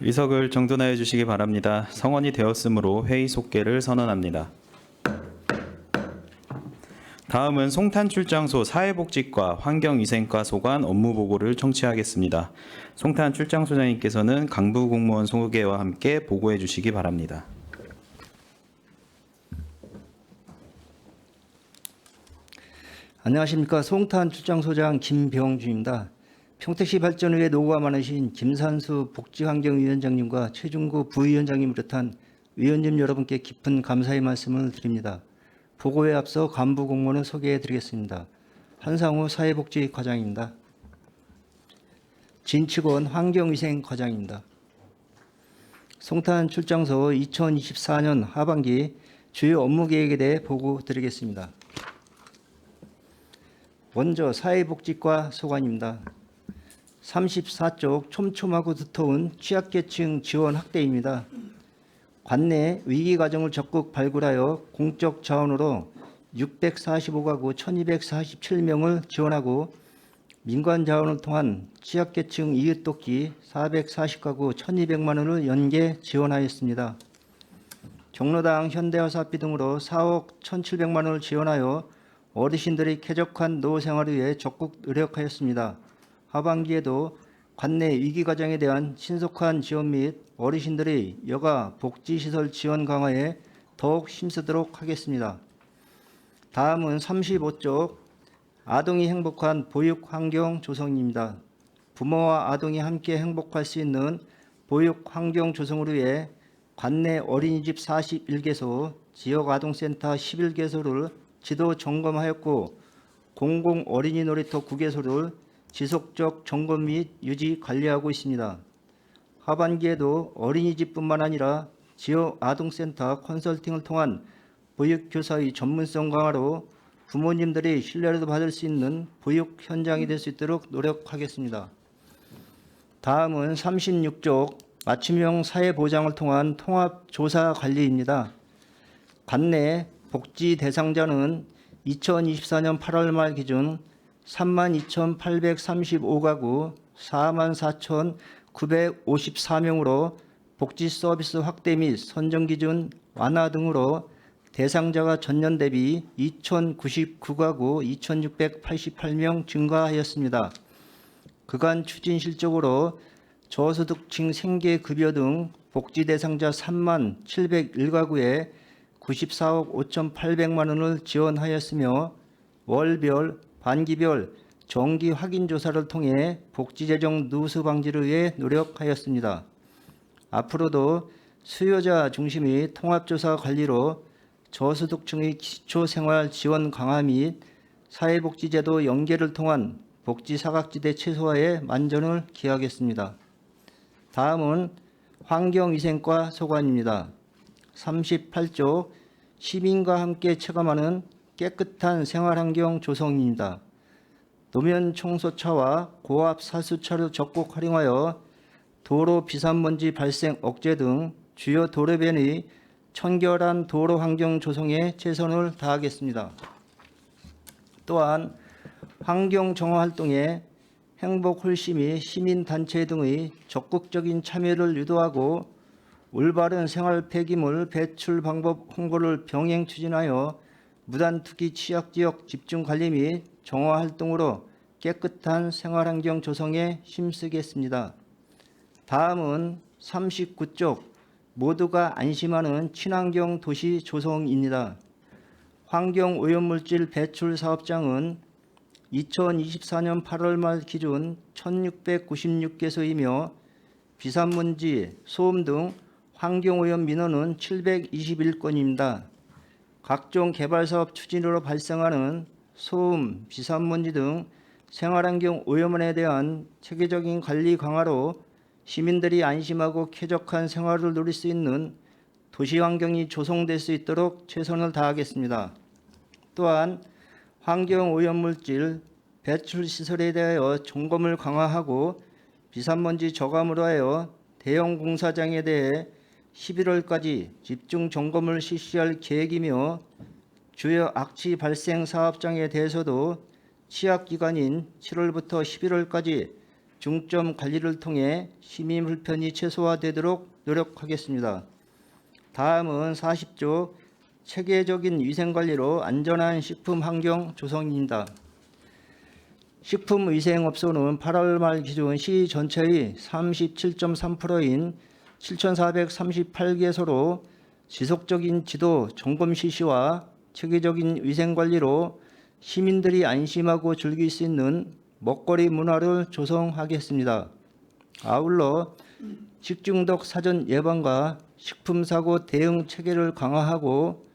의석을 정돈하여 주시기 바랍니다. 성원이 되었으므로 회의 속개를 선언합니다. 다음은 송탄 출장소 사회복지과 환경위생과 소관 업무보고를 청취하겠습니다. 송탄 출장소장님께서는 강부 공무원 소개와 함께 보고해 주시기 바랍니다. 안녕하십니까. 송탄 출장소장 김병주입니다. 평택시 발전위에 노고가 많으신 김산수 복지환경위원장님과 최중구 부위원장님을 비롯한 위원님 여러분께 깊은 감사의 말씀을 드립니다. 보고에 앞서 간부 공무원을 소개해 드리겠습니다. 한상우 사회복지과장입니다. 진치권 환경위생과장입니다. 송탄 출장소 2024년 하반기 주요 업무 계획에 대해 보고 드리겠습니다. 먼저 사회복지과 소관입니다. 34쪽 촘촘하고 두터운 취약계층 지원 확대입니다. 관내 위기 과정을 적극 발굴하여 공적 자원으로 645가구 1247명을 지원하고 민간 자원을 통한 취약계층 이웃돕기 440가구 1200만 원을 연계 지원하였습니다. 경로당 현대화사업비 등으로 4억 1700만 원을 지원하여 어르신들의 쾌적한 노후 생활을 위해 적극 노력하였습니다. 하반기에도 관내 위기 과정에 대한 신속한 지원 및 어르신들의 여가 복지시설 지원 강화에 더욱 힘쓰도록 하겠습니다. 다음은 35쪽 아동이 행복한 보육 환경 조성입니다. 부모와 아동이 함께 행복할 수 있는 보육 환경 조성을 위해 관내 어린이집 41개소, 지역 아동센터 11개소를 지도 점검하였고 공공 어린이 놀이터 9개소를 지속적 점검 및 유지 관리하고 있습니다. 하반기에도 어린이집뿐만 아니라 지역 아동센터 컨설팅을 통한 보육교사의 전문성 강화로 부모님들의 신뢰를 받을 수 있는 보육 현장이 될 수 있도록 노력하겠습니다. 다음은 36쪽 맞춤형 사회보장을 통한 통합조사 관리입니다. 관내 복지 대상자는 2024년 8월 말 기준 32,835가구 44,954명으로 복지 서비스 확대 및 선정 기준 완화 등으로 대상자가 전년 대비 2,099가구 2,688명 증가하였습니다. 그간 추진 실적으로 저소득층 생계급여 등 복지 대상자 3만 701가구에 94억 5,800만 원을 지원하였으며 월별, 반기별 정기 확인 조사를 통해 복지재정 누수 방지를 위해 노력하였습니다. 앞으로도 수요자 중심의 통합조사 관리로 저소득층의 기초생활 지원 강화 및 사회복지제도 연계를 통한 복지 사각지대 최소화에 만전을 기하겠습니다. 다음은 환경위생과 소관입니다. 38조 시민과 함께 체감하는 깨끗한 생활환경 조성입니다. 노면 청소차와 고압 살수차를 적극 활용하여 도로 비산먼지 발생 억제 등 주요 도로변의 청결한 도로 환경 조성에 최선을 다하겠습니다. 또한 환경 정화 활동에 행복 홀심이 시민단체 등의 적극적인 참여를 유도하고 올바른 생활 폐기물 배출 방법 홍보를 병행 추진하여 무단투기 취약지역 집중관리 및 정화 활동으로 깨끗한 생활환경 조성에 힘쓰겠습니다. 다음은 39쪽 모두가 안심하는 친환경 도시 조성입니다. 환경오염물질 배출 사업장은 2024년 8월 말 기준 1,696개소이며 비산먼지, 소음 등 환경오염 민원은 721건입니다. 각종 개발사업 추진으로 발생하는 소음, 비산먼지 등 생활환경 오염원에 대한 체계적인 관리 강화로 시민들이 안심하고 쾌적한 생활을 누릴 수 있는 도시환경이 조성될 수 있도록 최선을 다하겠습니다. 또한 환경오염물질 배출시설에 대하여 점검을 강화하고 비산먼지 저감으로 하여 대형 공사장에 대해 11월까지 집중 점검을 실시할 계획이며 주요 악취 발생 사업장에 대해서도 취약 기간인 7월부터 11월까지 중점 관리를 통해 시민 불편이 최소화되도록 노력하겠습니다. 다음은 40조 체계적인 위생관리로 안전한 식품 환경 조성입니다. 식품위생업소는 8월 말 기준 시 전체의 37.3%인 7,438개소로 지속적인 지도 점검 실시와 체계적인 위생관리로 시민들이 안심하고 즐길 수 있는 먹거리 문화를 조성하겠습니다. 아울러 식중독 사전 예방과 식품사고 대응 체계를 강화하고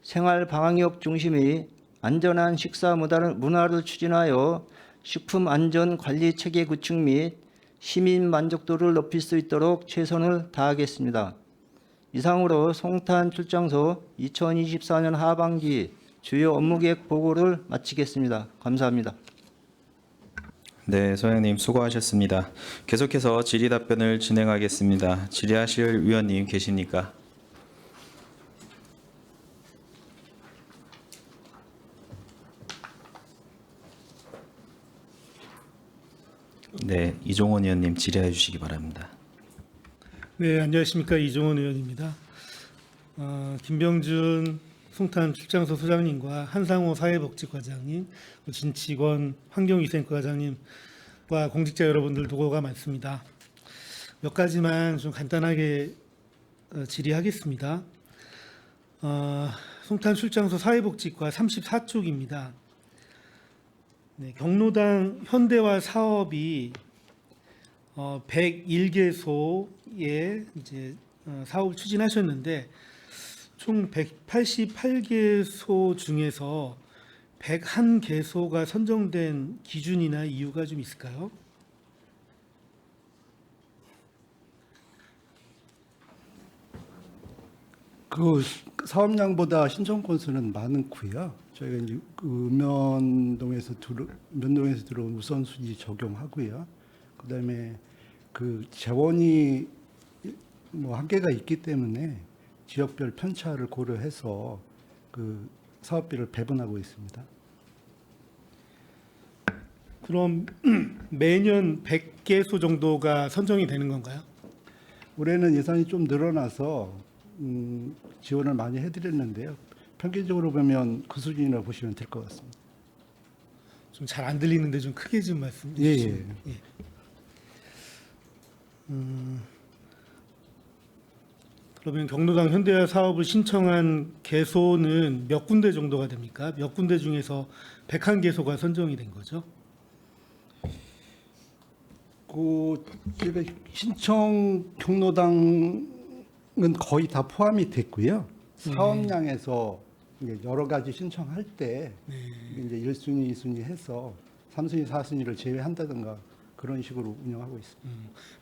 생활방역력 중심의 안전한 식사 문화를 추진하여 식품 안전 관리 체계 구축 및 시민 만족도를 높일 수 있도록 최선을 다하겠습니다. 이상으로 송탄 출장소 2024년 하반기 주요 업무 계획 보고를 마치겠습니다. 감사합니다. 네, 소장님 수고하셨습니다. 계속해서 질의 답변을 진행하겠습니다. 질의하실 위원님 계십니까? 네, 이종원 의원님 질의해 주시기 바랍니다. 네, 안녕하십니까. 이종원 의원입니다. 김병준 송탄 출장소 소장님과 한상호 사회복지과장님, 진치권 환경위생과장님과 공직자 여러분들 노고가 많습니다. 몇 가지만 좀 간단하게 질의하겠습니다. 송탄 출장소 사회복지과 34쪽입니다. 네, 경로당 현대화 사업이 101개소에 이제 사업을 추진하셨는데 총 188개소 중에서 101개소가 선정된 기준이나 이유가 좀 있을까요? 그 사업량보다 신청 건수는 많고요. 저희가 이제 그 면동에서 들어온 우선순위 적용하고요. 그다음에 그 재원이 뭐 한계가 있기 때문에 지역별 편차를 고려해서 그 사업비를 배분하고 있습니다. 그럼 매년 100개소 정도가 선정이 되는 건가요? 올해는 예산이 좀 늘어나서 지원을 많이 해드렸는데요. 평균적으로 보면 그 수준이라고 보시면 될 것 같습니다. 좀 잘 안 들리는데 좀 크게 좀 말씀해 예, 주시면. 예. 그러면 경로당 현대화 사업을 신청한 개소는 몇 군데 정도가 됩니까? 몇 군데 중에서 101개소가 선정이 된 거죠? 그 제가 신청 경로당은 거의 다 포함이 됐고요. 사업량에서 이제 여러 가지 신청할 때 이제 1순위, 2순위 해서 3순위, 4순위를 제외한다든가 그런 식으로 운영하고 있습니다.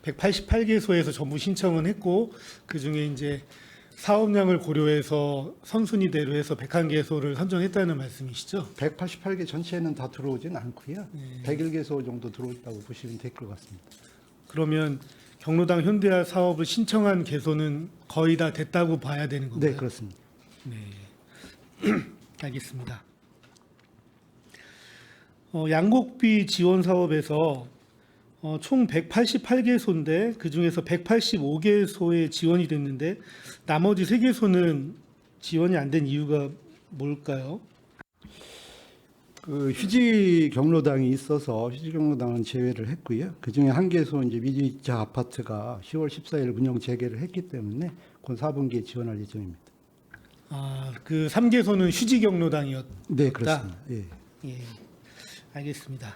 188개소에서 전부 신청은 했고 그 중에 이제 사업량을 고려해서 선순위대로 해서 101개소를 선정했다는 말씀이시죠? 188개 전체는 다 들어오진 않고요. 101개소 정도 들어있다고 보시면 될 것 같습니다. 그러면 경로당 현대화 사업을 신청한 개소는 거의 다 됐다고 봐야 되는 건가요? 네, 그렇습니다. 네, 알겠습니다. 양곡비 지원 사업에서 총 188개소인데 그 중에서 185개소에 지원이 됐는데 나머지 3개소는 지원이 안 된 이유가 뭘까요? 그 휴지 경로당이 있어서 휴지 경로당은 제외를 했고요. 그 중에 한 개소 이제 미주이자 아파트가 10월 14일 운영 재개를 했기 때문에 곧 4분기에 지원할 예정입니다. 그 3개소는 휴지 경로당이었다. 네, 그렇습니다. 예. 예, 알겠습니다.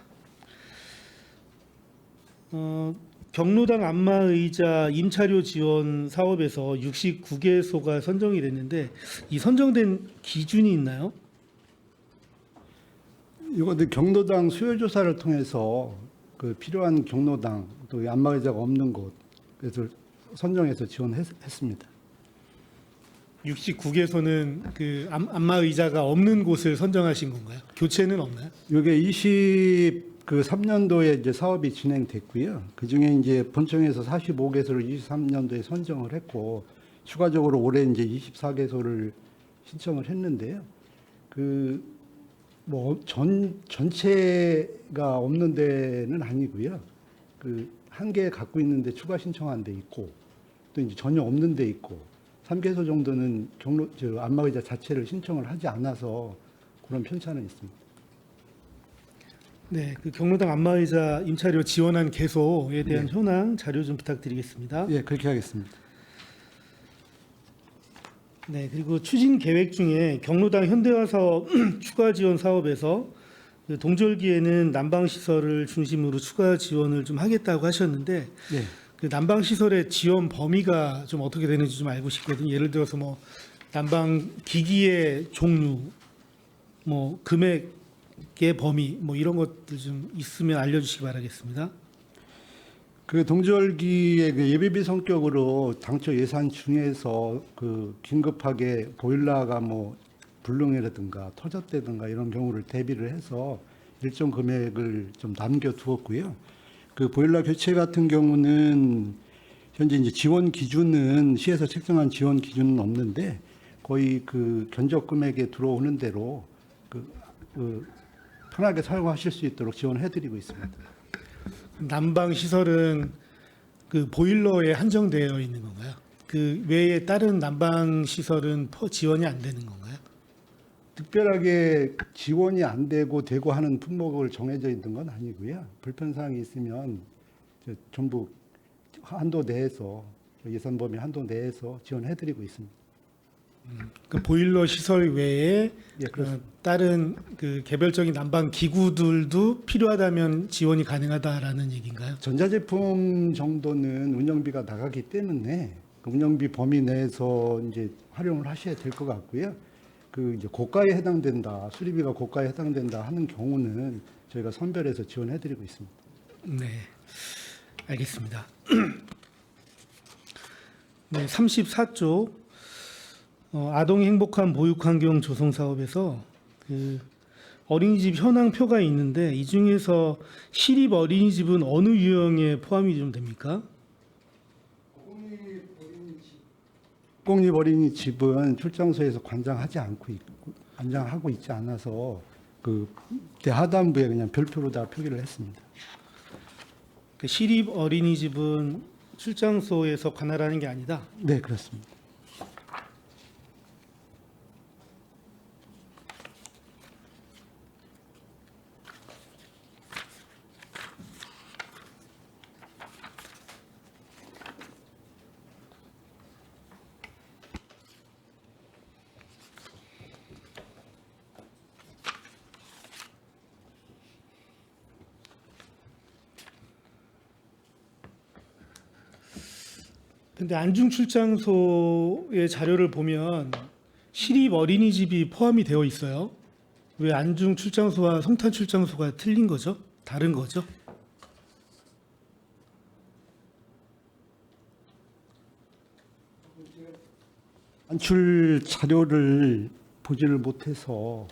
경로당 안마의자 임차료 지원 사업에서 69개소가 선정이 됐는데 이 선정된 기준이 있나요? 이것도 경로당 수요 조사를 통해서 그 필요한 경로당 또 안마의자가 없는 곳 그래서 선정해서 지원했습니다. 69개소는 그 안마의자가 없는 곳을 선정하신 건가요? 교체는 없나요? 이게 23년도에 이제 사업이 진행됐고요. 그 중에 이제 본청에서 45개소를 23년도에 선정을 했고 추가적으로 올해 이제 24개소를 신청을 했는데요. 그 뭐 전체가 없는 데는 아니고요. 그 한 개 갖고 있는데 추가 신청한 데 있고 또 이제 전혀 없는 데 있고 3개소 정도는 안마의자 자체를 신청을 하지 않아서 그런 편차는 있습니다. 네, 그 경로당 안마의자 임차료 지원한 개소에 대한 네. 현황 자료 좀 부탁드리겠습니다. 예, 그렇게 하겠습니다. 네, 그리고 추진 계획 중에 경로당 현대화 사업 추가 지원 사업에서 그 동절기에는 난방 시설을 중심으로 추가 지원을 좀 하겠다고 하셨는데 네. 그 난방 시설의 지원 범위가 좀 어떻게 되는지 좀 알고 싶거든요. 예를 들어서 뭐 난방 기기의 종류, 뭐 금액의 범위, 뭐 이런 것들 좀 있으면 알려주시기 바라겠습니다. 그 동절기의 그 예비비 성격으로 당초 예산 중에서 그 긴급하게 보일러가 뭐 불능이라든가 터졌다든가 이런 경우를 대비를 해서 일정 금액을 좀 남겨두었고요. 그 보일러 교체 같은 경우는 현재 이제 지원 기준은 시에서 책정한 지원 기준은 없는데 거의 그 견적 금액에 들어오는 대로 그 편하게 사용하실 수 있도록 지원해드리고 있습니다. 난방 시설은 그 보일러에 한정되어 있는 건가요? 그 외에 다른 난방 시설은 지원이 안 되는 건가요? 특별하게 지원이 안 되고 하는 품목을 정해져 있는 건 아니고요. 불편사항이 있으면 전부 한도 내에서 예산 범위 한도 내에서 지원해드리고 있습니다. 그 보일러 시설 외에 예, 그렇습니다. 다른 그 개별적인 난방 기구들도 필요하다면 지원이 가능하다라는 얘기인가요? 전자제품 정도는 운영비가 나가기 때문에 그 운영비 범위 내에서 이제 활용을 하셔야 될 것 같고요. 그 이제 고가에 해당된다, 수리비가 고가에 해당된다 하는 경우는 저희가 선별해서 지원해드리고 있습니다. 네, 알겠습니다. 네, 34조 아동이 행복한 보육환경 조성 사업에서 그 어린이집 현황표가 있는데 이 중에서 시립 어린이집은 어느 유형에 포함이 좀 됩니까? 공립 어린이집은 출장소에서 관장하고 있지 않아서 그 대하단부에 그냥 별표로 다 표기를 했습니다. 그 시립 어린이집은 출장소에서 관할하는 게 아니다. 네, 그렇습니다. 근데 안중 출장소의 자료를 보면 시립 어린이집이 포함이 되어 있어요. 왜 안중 출장소와 성탄 출장소가 틀린 거죠? 다른 거죠? 안출 자료를 보지를 못해서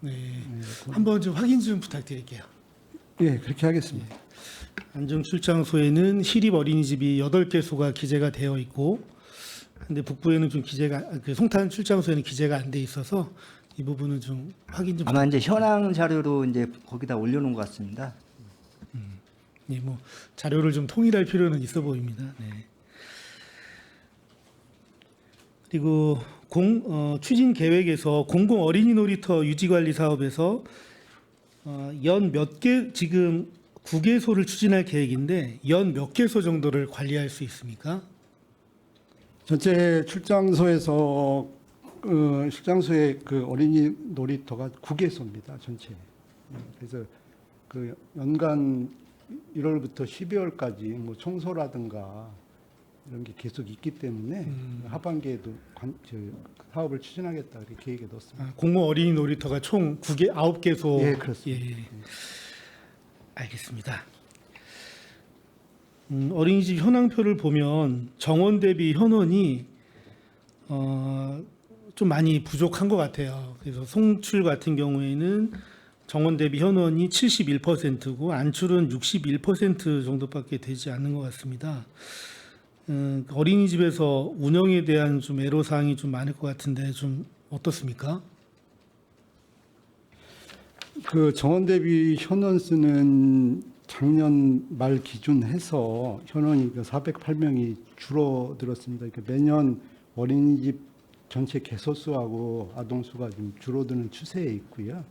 네, 한번 좀 확인 좀 부탁드릴게요. 예, 그렇게 하겠습니다. 안중 출장소에는 시립 어린이집이 8개소가 기재가 되어 있고, 근데 북부에는 좀 기재가, 그 송탄 출장소에는 기재가 안 돼 있어서 이 부분은 좀 확인 좀. 아마 이제 현황 자료로 이제 거기다 올려놓은 것 같습니다. 네, 뭐 자료를 좀 통일할 필요는 있어 보입니다. 네. 그리고 추진 계획에서 공공 어린이 놀이터 유지 관리 사업에서 연 몇 개 지금 9개소를 추진할 계획인데 연 몇 개소 정도를 관리할 수 있습니까? 전체 출장소에서 출장소의 그 어린이 놀이터가 9개소입니다. 전체. 그래서 그 연간 1월부터 12월까지 뭐 청소라든가 이런 게 계속 있기 때문에 하반기에도 사업을 추진하겠다 이렇게 계획에 넣었습니다. 공공 어린이 놀이터가 총 9개소. 예, 그렇습니다. 예. 알겠습니다. 어린이집 현황표를 보면 정원 대비 현원이 좀 많이 부족한 것 같아요. 그래서 송출 같은 경우에는 정원 대비 현원이 71%고 안출은 61% 정도밖에 되지 않는 것 같습니다. 어린이집에서 운영에 대한 좀 애로사항이 좀 많을 것 같은데 좀 어떻습니까? 그 정원 대비 현원 수는 작년 말 기준해서 현원이 408명이 줄어들었습니다. 그러니까 매년 어린이집 전체 개소수하고 아동수가 좀 줄어드는 추세에 있고요.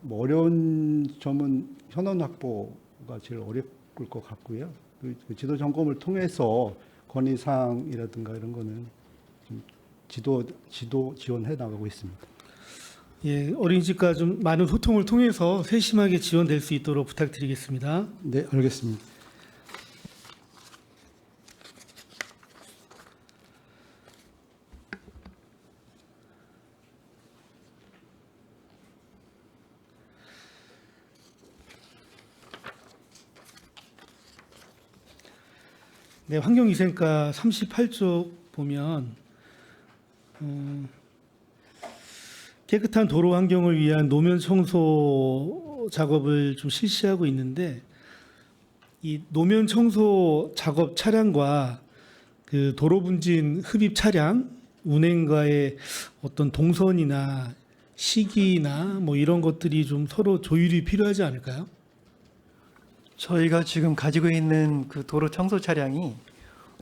뭐 어려운 점은 현원 확보가 제일 어려울 것 같고요. 그 지도 점검을 통해서 건의사항이라든가 이런 거는 좀 지도 지원해 나가고 있습니다. 예, 어린이집과 좀 많은 소통을 통해서 세심하게 지원될 수 있도록 부탁드리겠습니다. 네, 알겠습니다. 네, 환경위생과 38쪽 보면 깨끗한 도로 환경을 위한 노면 청소 작업을 좀 실시하고 있는데 이 노면 청소 작업 차량과 그 도로 분진 흡입 차량 운행과의 어떤 동선이나 시기나 뭐 이런 것들이 좀 서로 조율이 필요하지 않을까요? 저희가 지금 가지고 있는 그 도로 청소 차량이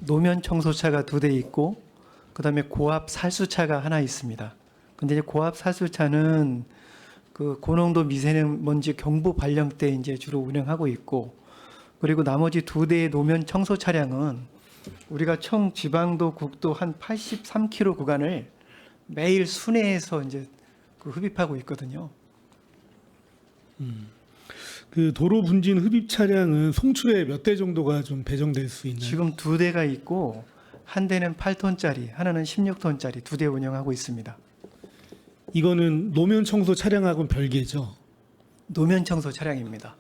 노면 청소차가 2대 있고 그다음에 고압 살수차가 하나 있습니다. 근데 이제 고압 살수차는 그 고농도 미세먼지 경보 발령 때 이제 주로 운행하고 있고 그리고 나머지 2대의 노면 청소 차량은 우리가 총 지방도 국도 한 83km 구간을 매일 순회해서 이제 그 흡입하고 있거든요. 그 도로 분진 흡입 차량은 송출에 몇 대 정도가 좀 배정될 수 있나요? 지금 2대가 있고 한 대는 8톤짜리, 하나는 16톤짜리 2대 운영하고 있습니다. 이거는 노면 청소 차량하고는 별개죠. 노면 청소 차량입니다.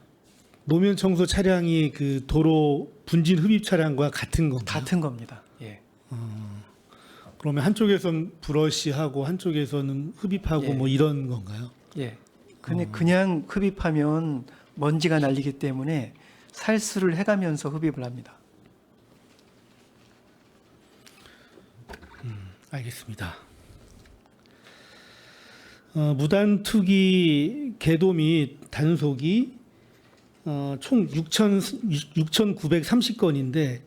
노면 청소 차량이 그 도로 분진 흡입 차량과 같은 건가요? 같은 겁니다. 예. 그러면 한쪽에선 브러쉬하고 한쪽에서는 흡입하고 예. 뭐 이런 건가요? 예. 그냥 흡입하면 먼지가 날리기 때문에 살수를 해가면서 흡입을 합니다. 알겠습니다. 무단 투기 계도 및 단속이 총 6,930건인데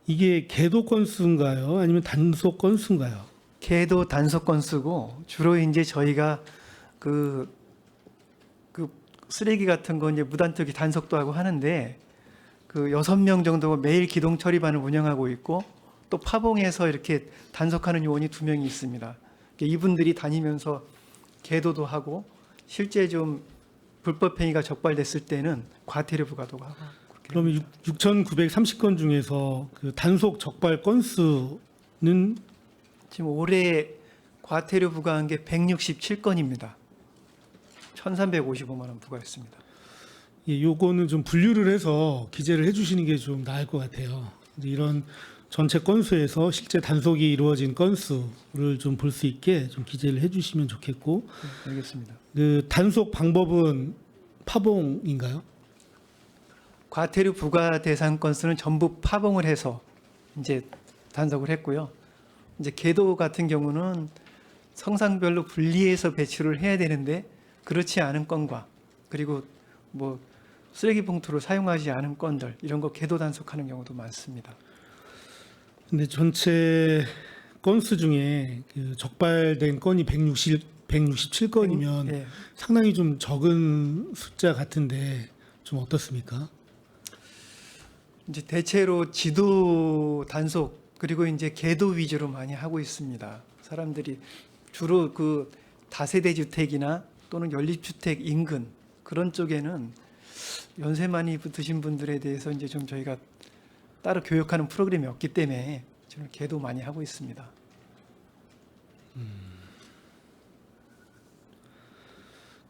이게 계도 건수인가요? 아니면 단속 건수인가요? 개도 단속 건수고 주로 이제 저희가 그 쓰레기 같은 거 이제 무단 투기 단속도 하고 하는데 그 6명 정도가 매일 기동 처리반을 운영하고 있고 또 파봉에서 이렇게 단속하는 요원이 2명이 있습니다. 이분들이 다니면서 계도도 하고 실제 좀 불법 행위가 적발됐을 때는 과태료 부과도 하고. 그러면 6,930건 중에서 그 단속 적발 건수는 지금 올해 과태료 부과한 게 167건입니다. 1,355만 원 부과했습니다. 예, 요거는 좀 분류를 해서 기재를 해주시는 게 좀 나을 것 같아요. 이제 이런 전체 건수에서 실제 단속이 이루어진 건수를 좀 볼 수 있게 좀 기재를 해주시면 좋겠고, 네, 알겠습니다. 그 단속 방법은 파봉인가요? 과태료 부과 대상 건수는 전부 파봉을 해서 이제 단속을 했고요. 이제 계도 같은 경우는 성상별로 분리해서 배출을 해야 되는데 그렇지 않은 건과 그리고 뭐 쓰레기 봉투를 사용하지 않은 건들 이런 거 계도 단속하는 경우도 많습니다. 근데 전체 건수 중에 그 적발된 건이 167건이면 예. 상당히 좀 적은 숫자 같은데 좀 어떻습니까? 이제 대체로 지도 단속 그리고 이제 계도 위주로 많이 하고 있습니다. 사람들이 주로 그 다세대 주택이나 또는 연립주택 인근 그런 쪽에는 연세 많이 드신 분들에 대해서 이제 좀 저희가 따로 교육하는 프로그램이 없기 때문에 저는 계도 많이 하고 있습니다.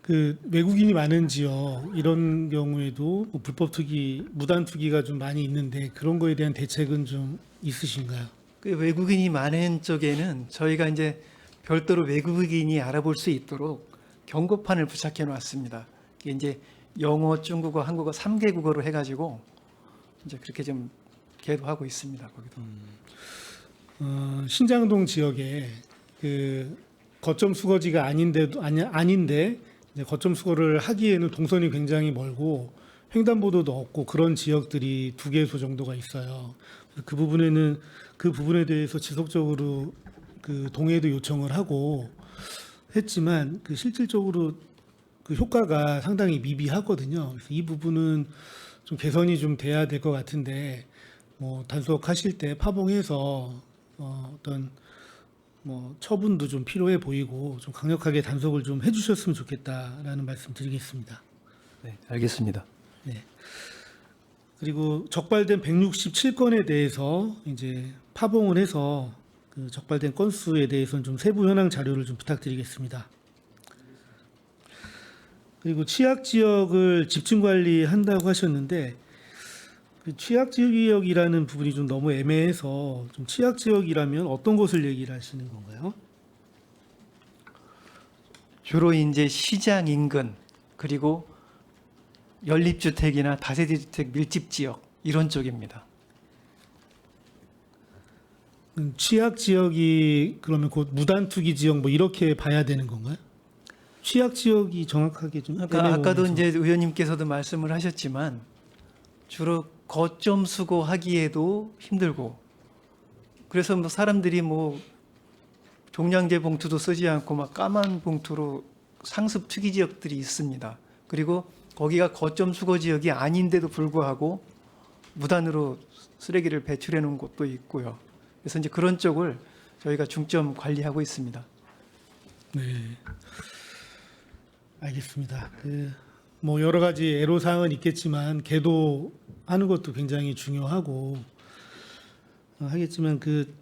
그 외국인이 많은 지역 이런 경우에도 뭐 불법 투기, 무단 투기가 좀 많이 있는데 그런 거에 대한 대책은 좀 있으신가요? 그 외국인이 많은 쪽에는 저희가 이제 별도로 외국인이 알아볼 수 있도록 경고판을 부착해 놨습니다. 이게 이제 영어, 중국어, 한국어 3개 국어로 해가지고 이제 그렇게 좀 계도하고 있습니다. 거기도. 신장동 지역에 그 거점 수거지가 아닌데 이제 거점 수거를 하기에는 동선이 굉장히 멀고 횡단보도도 없고 그런 지역들이 2개소 정도가 있어요. 그 부분에 대해서 지속적으로 그 동해도 요청을 하고 했지만 그 실질적으로 그 효과가 상당히 미비하거든요. 그래서 이 부분은 좀 개선이 좀 돼야 될 것 같은데 뭐 단속하실 때 파봉해서 어떤 뭐 처분도 좀 필요해 보이고 좀 강력하게 단속을 좀 해주셨으면 좋겠다라는 말씀드리겠습니다. 네, 알겠습니다. 네. 그리고 적발된 167건에 대해서 이제 파봉을 해서 그 적발된 건수에 대해서는 좀 세부 현황 자료를 좀 부탁드리겠습니다. 그리고 취약 지역을 집중 관리한다고 하셨는데 그 취약 지역이라는 부분이 좀 너무 애매해서 좀 취약 지역이라면 어떤 곳을 얘기를 하시는 건가요? 주로 이제 시장 인근 그리고 연립주택이나 다세대 주택 밀집 지역 이런 쪽입니다. 취약 지역이 그러면 곧 무단 투기 지역 뭐 이렇게 봐야 되는 건가요? 취약 지역이 정확하게 좀 아까도 애매해서. 이제 의원님께서도 말씀을 하셨지만 주로 거점 수거하기에도 힘들고 그래서 뭐 사람들이 뭐 종량제 봉투도 쓰지 않고 막 까만 봉투로 상습 투기 지역들이 있습니다. 그리고 거기가 거점 수거 지역이 아닌데도 불구하고 무단으로 쓰레기를 배출해 놓은 곳도 있고요. 그래서 이제 그런 쪽을 저희가 중점 관리하고 있습니다. 네, 알겠습니다. 뭐 여러 가지 애로사항은 있겠지만 계도하는 것도 굉장히 중요하고 하겠지만 그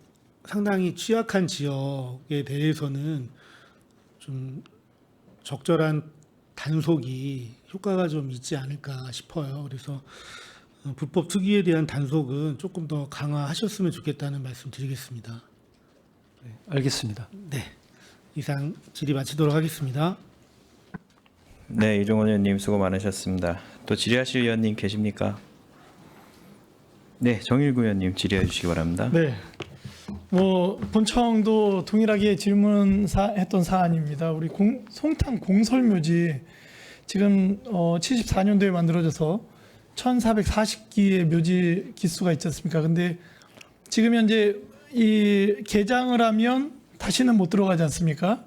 상당히 취약한 지역에 대해서는 좀 적절한 단속이 효과가 좀 있지 않을까 싶어요. 그래서 불법 투기에 대한 단속은 조금 더 강화하셨으면 좋겠다는 말씀 드리겠습니다. 네, 알겠습니다. 네, 이상 질의 마치도록 하겠습니다. 네, 이종원 의원님 수고 많으셨습니다. 또 질의하실 의원님 계십니까? 네, 정일구 의원님 질의해 주시기 바랍니다. 네. 뭐 본청도 동일하게 질문했던 사안입니다. 우리 송탄 공설묘지 지금 74년도에 만들어져서 1,440기의 묘지 기수가 있지 않습니까? 근데 지금 현재 이 개장을 하면 다시는 못 들어가지 않습니까?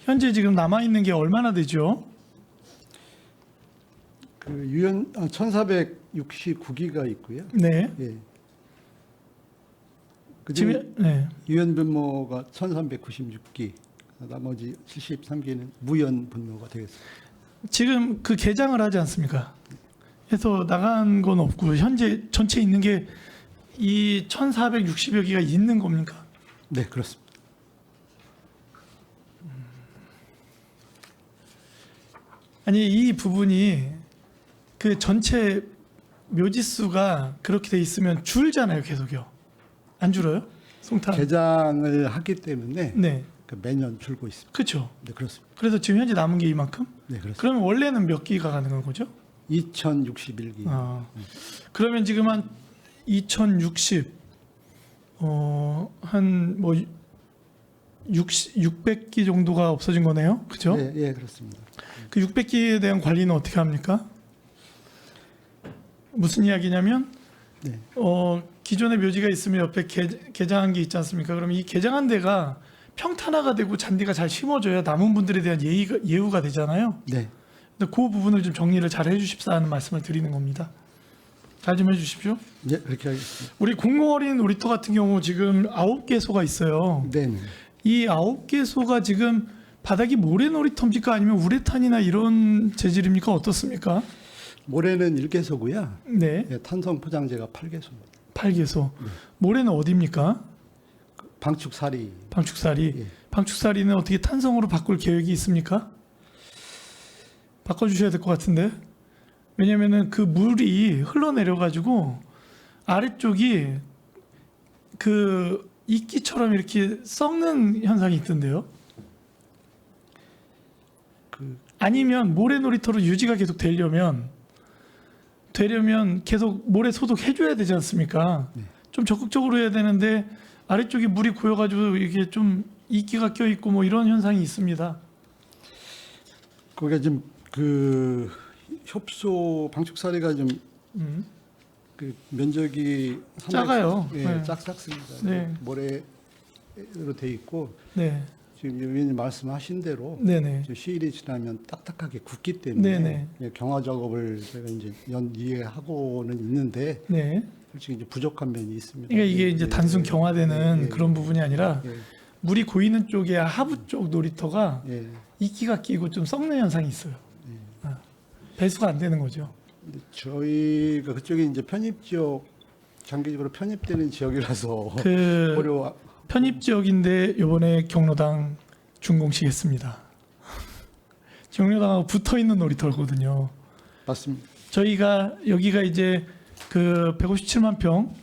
현재 지금 남아 있는 게 얼마나 되죠? 그 유연 1,469기가 있고요. 네. 예. 지금 그중에 네. 유연 분모가 1,396기, 나머지 73기는 무연 분모가 되겠습니다. 지금 그 개장을 하지 않습니까? 해서 나간 건 없고 현재 전체 있는 게 이 1,460여 기가 있는 겁니까? 네, 그렇습니다. 아니 이 부분이 그 전체 묘지 수가 그렇게 돼 있으면 줄잖아요, 계속요. 안 줄어요? 송탄. 개장을 하기 때문에 네, 그 매년 줄고 있습니다. 그렇죠. 네, 그렇습니다. 그래서 지금 현재 남은 게 이만큼? 네, 그렇습니다. 그러면 원래는 몇 기가 가능한 거죠? 2,061기. 그러면 지금 한 2,060, 한 뭐 600기 정도가 없어진 거네요, 그죠? 네, 예, 그렇습니다. 그 600기에 대한 관리는 어떻게 합니까? 무슨 이야기냐면 네. 기존의 묘지가 있으면 옆에 개장한 게 있지 않습니까? 그러면 이 개장한 데가 평탄화가 되고 잔디가 잘 심어져야 남은 분들에 대한 예우가 되잖아요. 네. 근데 그 부분을 좀 정리를 잘 해주십사 하는 말씀을 드리는 겁니다. 잘 좀 해주십시오. 네, 그렇게 하겠습니다. 우리 공공어린 놀이터 같은 경우 지금 9개소가 있어요. 네, 네. 이 9개소가 지금 바닥이 모래놀이터입니까? 아니면 우레탄이나 이런 재질입니까? 어떻습니까? 모래는 1개소고요. 네, 예, 탄성 포장재가 8개소입니다. 8개소. 모래는 어디입니까? 방축사리. 방축사리. 예. 방축사리는 어떻게 탄성으로 바꿀 계획이 있습니까? 바꿔주셔야 될 것 같은데. 왜냐면은 그 물이 흘러내려가지고 아래쪽이 그 이끼처럼 이렇게 썩는 현상이 있던데요. 아니면 모래놀이터로 유지가 계속 되려면 계속 모래 소독해줘야 되지 않습니까? 네. 좀 적극적으로 해야 되는데 아래쪽이 물이 고여가지고 이게 좀 이끼가 껴있고 뭐 이런 현상이 있습니다. 거기가 좀 그 협소 방축사리가 좀 그 면적이 상당히 작아요. 예, 네. 작습니다. 네. 모래로 돼 있고 네, 지금 위원님 말씀하신 대로 네네. 좀 시일이 지나면 딱딱하게 굳기 때문에 네네. 예, 경화 작업을 제가 이제 이해하고는 있는데 네. 솔직히 이제 부족한 면이 있습니다. 그러니까 이게 이제 예, 단순 예, 경화되는 예, 그런 부분이 아니라 예, 물이 고이는 쪽에 하부 쪽 놀이터가 예. 이끼가 끼고 좀 썩는 현상이 있어요. 아, 배수가 안 되는 거죠. 근데 저희가 그쪽에 이제 편입 지역 장기적으로 편입되는 지역이라서 그 고려 편입 지역인데 이번에 경로당 준공시겠습니다. 경로당하고 붙어 있는 놀이터거든요. 맞습니다. 저희가 여기가 이제 그 157만 평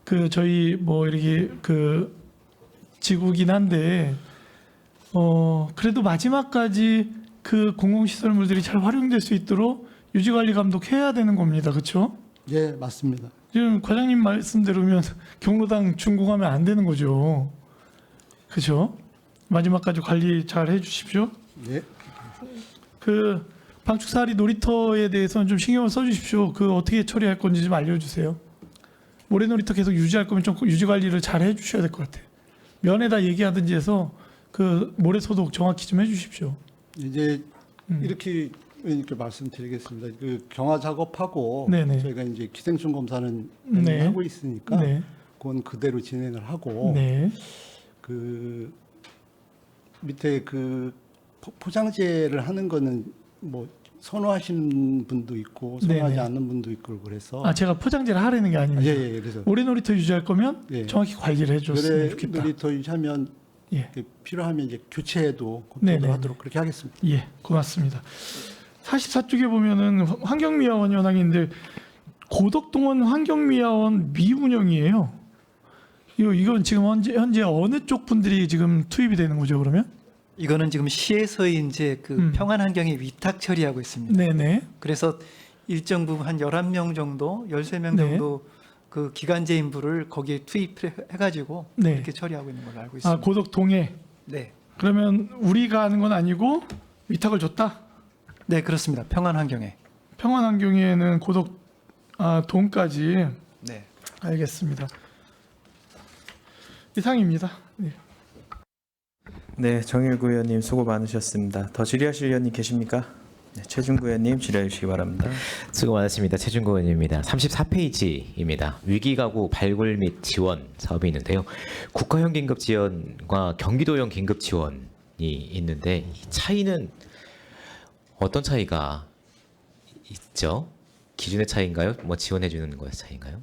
그 저희 뭐 이렇게 그 지구긴 한데 그래도 마지막까지 그 공공시설물들이 잘 활용될 수 있도록 유지관리 감독해야 되는 겁니다. 그렇죠? 예, 맞습니다. 지금 과장님 말씀대로면 경로당 준공하면 안 되는 거죠. 그렇죠? 마지막까지 관리 잘 해주십시오. 예. 그 방축사리 놀이터에 대해서는 좀 신경을 써주십시오. 그 어떻게 처리할 건지 좀 알려주세요. 모래 놀이터 계속 유지할 거면 좀 유지 관리를 잘 해주셔야 될 것 같아요. 면에다 얘기하든지 해서 그 모래 소독 정확히 좀 해주십시오. 이제 이렇게 말씀드리겠습니다. 그 경화 작업하고 네네. 저희가 이제 기생충 검사는 네. 하고 있으니까 네, 그건 그대로 진행을 하고 네, 그 밑에 그 포장재를 하는 거는 뭐 선호하시는 분도 있고 선호하지 네네. 않는 분도 있고 그래서 아 제가 포장재를 하라는 게 아닙니다. 예, 그래서 모래 놀이터 유지할 거면 예. 정확히 관리를 해줬으면 노래 좋겠다. 놀이터 유지하면 예, 필요하면 이제 교체해도 네네. 검토를 하도록 그렇게 하겠습니다. 예, 고맙습니다. 44쪽에 보면은 환경미화원 현황인데 고덕동원 환경미화원 미운영이에요. 이건 지금 현재 어느 쪽 분들이 지금 투입이 되는 거죠, 그러면? 이거는 지금 시에서 이제 그 평안환경에 위탁 처리하고 있습니다. 네네. 그래서 일정 부분 한 11명 정도, 13명 네. 정도 그 기간제 인부를 거기에 투입해가지고 네. 이렇게 처리하고 있는 걸로 알고 있습니다. 아, 고덕동에. 네, 그러면 우리가 하는 건 아니고 위탁을 줬다? 네 그렇습니다. 평안환경에. 평안환경에는 동까지. 네. 알겠습니다. 이상입니다. 네. 네, 정일구 의원님 수고 많으셨습니다. 더 질의하실 의원님 계십니까? 네, 최준구 의원님 질의해 주시기 바랍니다. 수고 많으십니다. 최준구 의원입니다. 34페이지입니다. 위기가구 발굴 및 지원 사업이 있는데요. 국가형 긴급 지원과 경기도형 긴급 지원이 있는데 이 차이는 어떤 차이가 있죠? 기준의 차이인가요? 뭐 지원해 주는 거의 차이인가요?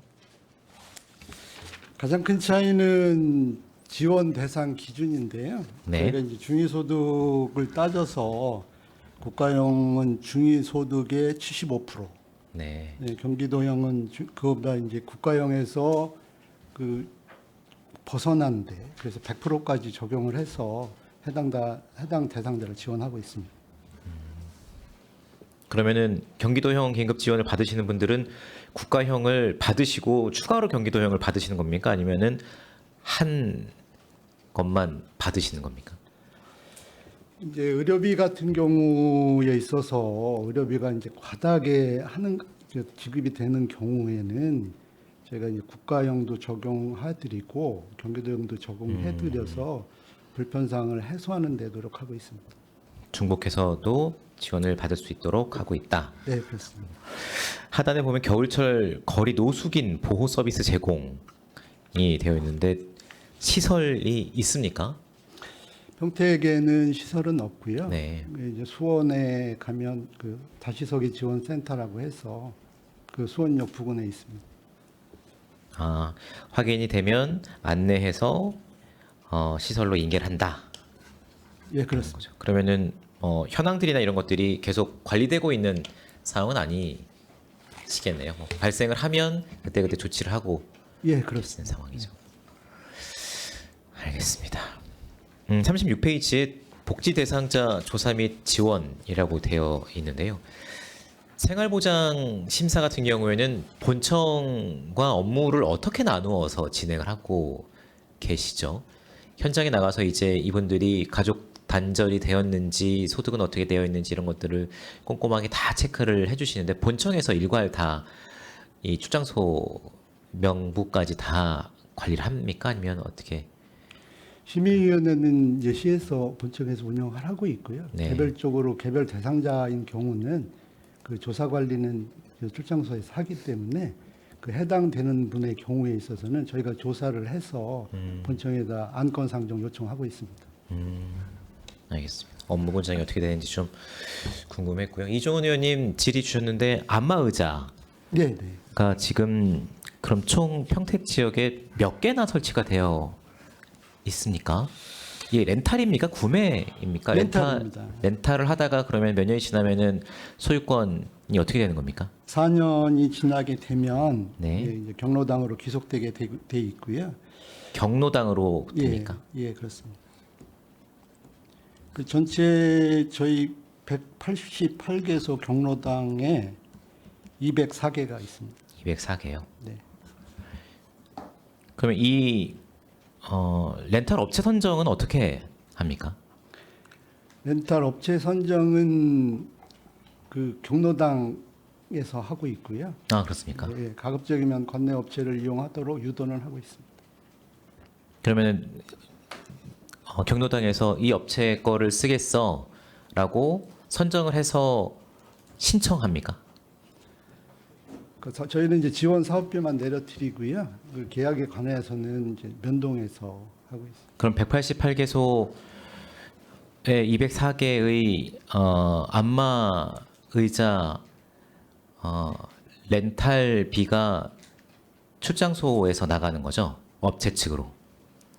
가장 큰 차이는 지원 대상 기준인데요. 네. 저희가 이제 중위소득을 따져서 국가형은 중위소득의 75%, 네. 네, 경기도형은 그거보다 이제 국가형에서 그 벗어난데 그래서 100%까지 적용을 해서 해당 대상자를 지원하고 있습니다. 그러면은 경기도형 긴급 지원을 받으시는 분들은 국가형을 받으시고 추가로 경기도형을 받으시는 겁니까? 아니면은 한 것만 받으시는 겁니까? 이제 의료비 같은 경우에 있어서 의료비가 이제 과다하게 지급이 되는 경우에는 저희가 이제 국가형도 적용해드리고 경기도형도 적용해드려서 불편사항을 해소하는 데 노력하고 있습니다. 중복해서도 지원을 받을 수 있도록 하고 있다. 네, 그렇습니다. 하단에 보면 겨울철 거리 노숙인 보호 서비스 제공이 되어 있는데 시설이 있습니까? 평택에는 시설은 없고요. 네. 이제 수원에 가면 그 다시서기 지원센터라고 해서 그 수원역 부근에 있습니다. 아, 확인이 되면 안내해서 시설로 인계한다. 예, 그렇습니다. 그러면은 현황들이나 이런 것들이 계속 관리되고 있는 상황은 아니시겠네요. 뭐 발생을 하면 그때 조치를 하고 예, 그렇습니다. 있는 상황이죠. 알겠습니다. 36페이지에 복지 대상자 조사 및 지원이라고 되어 있는데요. 생활보장 심사 같은 경우에는 본청과 업무를 어떻게 나누어서 진행을 하고 계시죠? 현장에 나가서 이제 이분들이 가족 단절이 되었는지 소득은 어떻게 되어 있는지 이런 것들을 꼼꼼하게 다 체크를 해주시는데 본청에서 일괄 다 이 출장소 명부까지 다 관리를 합니까? 아니면 어떻게? 심의위원회는 이제 시에서 본청에서 운영을 하고 있고요. 네. 개별적으로 개별 대상자인 경우는 그 조사 관리는 그 출장소에서 하기 때문에 그 해당되는 분의 경우에 있어서는 저희가 조사를 해서 본청에다 안건 상정 요청하고 있습니다. 알겠습니다. 업무 분장이 어떻게 되는지 좀 궁금했고요. 이종훈 의원님 질의 주셨는데 안마 의자가 네, 네. 지금 그럼 총 평택 지역에 몇 개나 설치가 되어 있습니까? 이게 렌탈입니까? 구매입니까? 렌탈입니다. 렌탈을 하다가 그러면 몇 년이 지나면은 소유권이 어떻게 되는 겁니까? 4년이 지나게 되면 네. 예, 이제 경로당으로 귀속되게 돼 있고요. 경로당으로 예, 됩니까? 예, 그렇습니다. 그 전체 저희 188개소 경로당에 204개가 있습니다. 204개요. 네. 그러면 이 렌탈 업체 선정은 어떻게 합니까? 렌탈 업체 선정은 그 경로당에서 하고 있고요. 아 그렇습니까? 예, 가급적이면 관내 업체를 이용하도록 유도는 하고 있습니다. 그러면은 경로당에서 이 업체 거를 쓰겠어라고 선정을 해서 신청합니까? 저희는 이제 지원 사업비만 내려드리고요. 그 계약에 관해서는 이제 면동에서 하고 있습니다. 그럼 188개소에 204개의 안마 의자 렌탈비가 출장소에서 나가는 거죠? 업체 측으로?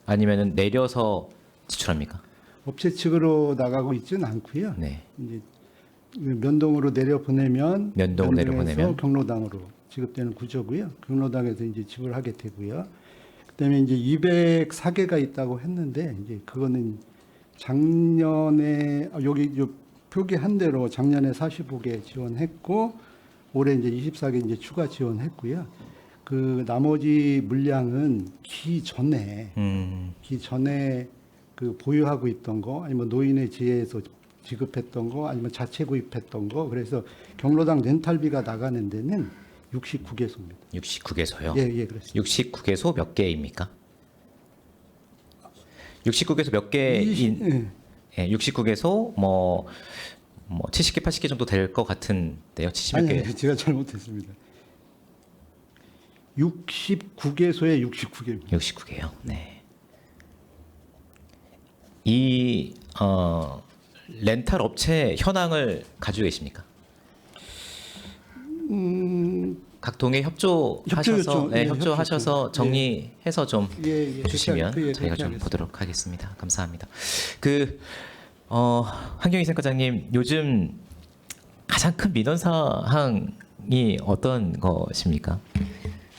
아니면은 내려서 지출합니까? 업체 측으로 나가고 있지는 않고요. 네. 이제 면동으로 내려 보내면 면동으로 내려보내면? 경로당으로 지급되는 구조고요. 경로당에서 이제 지불하게 되고요. 그다음에 이제 204개가 있다고 했는데 이제 그거는 작년에 여기 표기한 대로 작년에 45개 지원했고 올해 이제 24개 이제 추가 지원했고요. 그 나머지 물량은 기전에 그 보유하고 있던 거 아니면 노인의 지혜에서 지급했던 거 아니면 자체 구입했던 거 그래서 경로당 렌탈비가 나가는 데는 69개소입니다. 69개소요? 예, 예, 그렇습니다. 69개소 몇 개입니까? 69개소 몇 개인 예. 69개소 뭐 70개 80개 정도 될 것 같은데요. 70몇 아니, 개. 아니, 제가 잘못했습니다. 69개소에 69개입니다. 69개요. 네. 이 렌탈 업체 현황을 가지고 계십니까? 각 동에 협조하셔서 협조 요청, 예, 협조하셔서 협조 정리해서 좀 예, 예, 주시면 그렇게 저희가 좀 하겠습니다. 보도록 하겠습니다. 감사합니다. 환경위생과장님 요즘 가장 큰 민원 사항이 어떤 것입니까?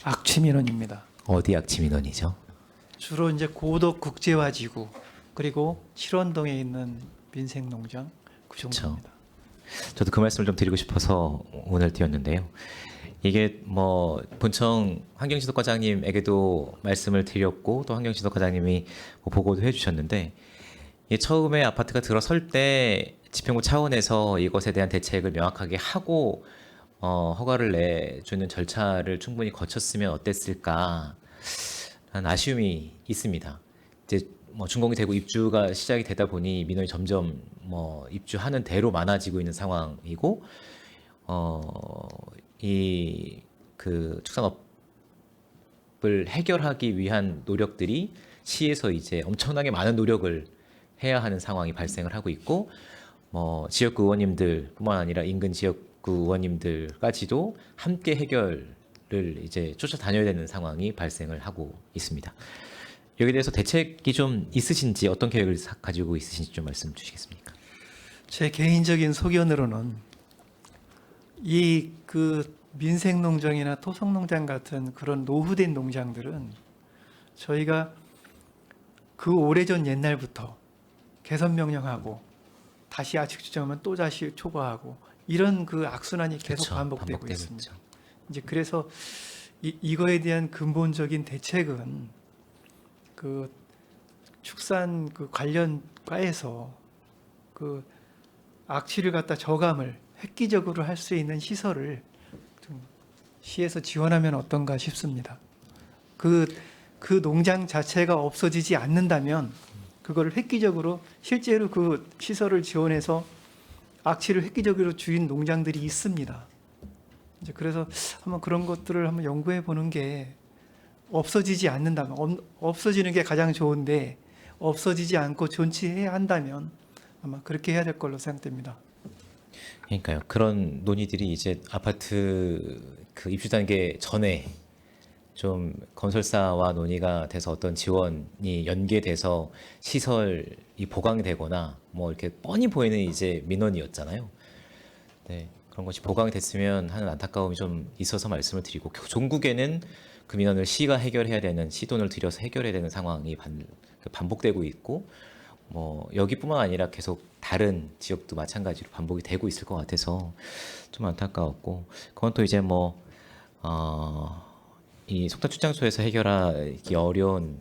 악취 민원입니다. 어디 악취 민원이죠? 주로 이제 고덕 국제화지구 그리고 칠원동에 있는 민생농장 그 정도입니다. 저도 그 말씀을 좀 드리고 싶어서 오늘 띄웠는데요. 이게 뭐 본청 환경지도과장님에게도 말씀을 드렸고 또 환경지도과장님이 뭐 보고도 해주셨는데 처음에 아파트가 들어설 때 지평구 차원에서 이것에 대한 대책을 명확하게 하고 허가를 내주는 절차를 충분히 거쳤으면 어땠을까 하는 아쉬움이 있습니다. 이제 뭐 준공이 되고 입주가 시작이 되다 보니 민원이 점점 뭐 입주하는 대로 많아지고 있는 상황이고 이 그 축산업을 해결하기 위한 노력들이 시에서 이제 엄청나게 많은 노력을 해야 하는 상황이 발생을 하고 있고 뭐 지역구 의원님들뿐만 아니라 인근 지역구 의원님들까지도 함께 해결을 이제 쫓아다녀야 되는 상황이 발생을 하고 있습니다. 여기에 대해서 대책이 좀 있으신지 어떤 계획을 가지고 있으신지 좀 말씀 주시겠습니까? 제 개인적인 소견으로는 이 그 민생농장이나 토성농장 같은 그런 노후된 농장들은 저희가 그 오래전 옛날부터 개선 명령하고 다시 아직 주장하면 또 다시 초과하고 이런 그 악순환이 계속 그렇죠. 반복되고 반복되고 있습니다. 있죠. 이제 그래서 이거에 대한 근본적인 대책은 그 축산 그 관련 과에서 그 악취를 갖다 저감을 획기적으로 할 수 있는 시설을 좀 시에서 지원하면 어떤가 싶습니다. 그 농장 자체가 없어지지 않는다면 그걸 획기적으로 실제로 그 시설을 지원해서 악취를 획기적으로 줄인 농장들이 있습니다. 이제 그래서 한번 그런 것들을 한번 연구해 보는 게 없어지지 않는다면 없어지는 게 가장 좋은데 없어지지 않고 존치해야 한다면 아마 그렇게 해야 될 걸로 생각됩니다. 그러니까요. 그런 논의들이 이제 아파트 그 입주 단계 전에 좀 건설사와 논의가 돼서 어떤 지원이 연계돼서 시설이 보강되거나 뭐 이렇게 뻔히 보이는 이제 민원이었잖아요. 네, 그런 것이 보강이 됐으면 하는 안타까움이 좀 있어서 말씀을 드리고 종국에는 그 민원을 시가 해결해야 되는 시돈을 들여서 해결해야 되는 상황이 반복되고 있고 뭐 여기뿐만 아니라 계속 다른 지역도 마찬가지로 반복이 되고 있을 것 같아서 좀 안타까웠고 그건 또 이제 이 속탄 출장소에서 해결하기 어려운